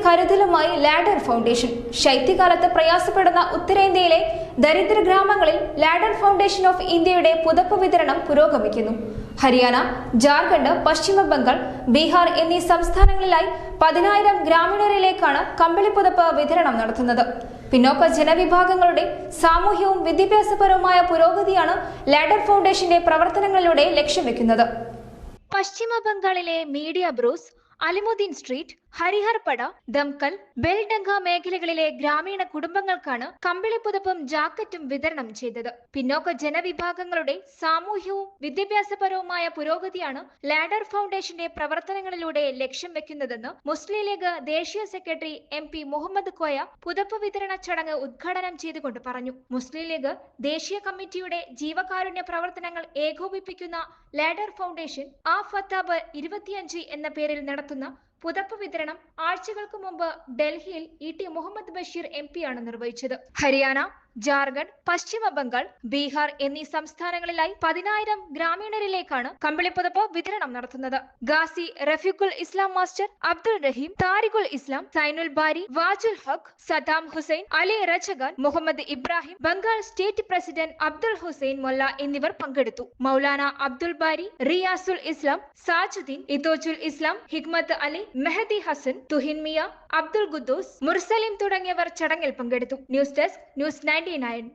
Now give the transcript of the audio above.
കരുതലുമായി ladder foundation. ശൈത്യകാലത്ത് പ്രയാസപ്പെടുന്ന ഉത്തരേന്ത്യയിലെ ദരിദ്ര ഗ്രാമങ്ങളിൽ ലാഡർ ഫൗണ്ടേഷൻ ഓഫ് ഇന്ത്യയുടെ പുതപ്പ് വിതരണം പുരോഗമിക്കുന്നു. ഹരിയാന, ജാർഖണ്ഡ്, പശ്ചിമ ബംഗാൾ, ബീഹാർ എന്നീ സംസ്ഥാനങ്ങളിലായി 10,000 ഗ്രാമീണരിലേക്കാണ് കമ്പിളിപ്പുതപ്പ് വിതരണം നടത്തുന്നത്. പിന്നോക്ക ജനവിഭാഗങ്ങളുടെ സാമൂഹ്യവും വിദ്യാഭ്യാസപരവുമായ പുരോഗതിയാണ് ലാഡർ ഫൗണ്ടേഷന്റെ പ്രവർത്തനങ്ങളിലൂടെ ലക്ഷ്യം വെക്കുന്നത്. പശ്ചിമ ബംഗാളിലെ മീഡിയ ബ്രൂസ്, അലിമുദ്ദീൻ സ്ട്രീറ്റ്, ഹരിഹർപട, ദംകൽ, ബെൽഡംഗ മേഖലകളിലെ ഗ്രാമീണ കുടുംബങ്ങൾക്കാണ് കമ്പിളിപ്പുതപ്പും ജാക്കറ്റും വിതരണം ചെയ്തത്. പിന്നോക്ക ജനവിഭാഗങ്ങളുടെ സാമൂഹ്യവും വിദ്യാഭ്യാസപരവുമായ പുരോഗതിയാണ് ലാഡർ ഫൗണ്ടേഷന്റെ പ്രവർത്തനങ്ങളിലൂടെ ലക്ഷ്യം വെക്കുന്നതെന്ന് മുസ്ലിം ലീഗ് ദേശീയ സെക്രട്ടറി MP മുഹമ്മദ് കോയ പുതപ്പ് വിതരണ ചടങ്ങ് ഉദ്ഘാടനം ചെയ്തുകൊണ്ട് പറഞ്ഞു. മുസ്ലിം ലീഗ് ദേശീയ കമ്മിറ്റിയുടെ ജീവകാരുണ്യ പ്രവർത്തനങ്ങൾ ഏകോപിപ്പിക്കുന്ന ലാഡർ ഫൗണ്ടേഷൻ ആ ഫത്താബ് 25 എന്ന പേരിൽ നടത്തുന്ന പുതപ്പ് വിതരണം ആഴ്ചകൾക്ക് മുമ്പ് ഡൽഹിയിൽ ET മുഹമ്മദ് ബഷീർ MP ആണ് നിർവഹിച്ചത്. ഹരിയാന, ജാർഖണ്ഡ്, പശ്ചിമ ബംഗാൾ, ബീഹാർ എന്നീ സംസ്ഥാനങ്ങളിലായി 10,000 ഗ്രാമീണരിലേക്കാണ് കമ്പിളിപ്പുതപ്പ് വിതരണം നടത്തുന്നത്. ഗാസി റഫീഖുൽ ഇസ്ലാം മാസ്റ്റർ, അബ്ദുൾ റഹീം, താരിഖുൽ ഇസ്ലാം, സൈനുൽ ബാരി, വാജുൽ ഹഖ്, സദാം ഹുസൈൻ, അലി റജഗാൻ, മുഹമ്മദ് ഇബ്രാഹിം, ബംഗാൾ സ്റ്റേറ്റ് പ്രസിഡന്റ് അബ്ദുൾ ഹുസൈൻ മൊല്ല എന്നിവർ പങ്കെടുത്തു. മൗലാന അബ്ദുൾ ബാരി, റിയാസുൽ ഇസ്ലാം, സാജുദ്ദീൻ, ഇതോജുൽ ഇസ്ലാം, ഹിക്മത്ത് അലി, മെഹദി ഹസൻ, തുഹിൻ മിയ, അബ്ദുൾ ഖുദ്ദൂസ്, മുർസലിം തുടങ്ങിയവർ ചടങ്ങിൽ പങ്കെടുത്തു. News desk, news 99.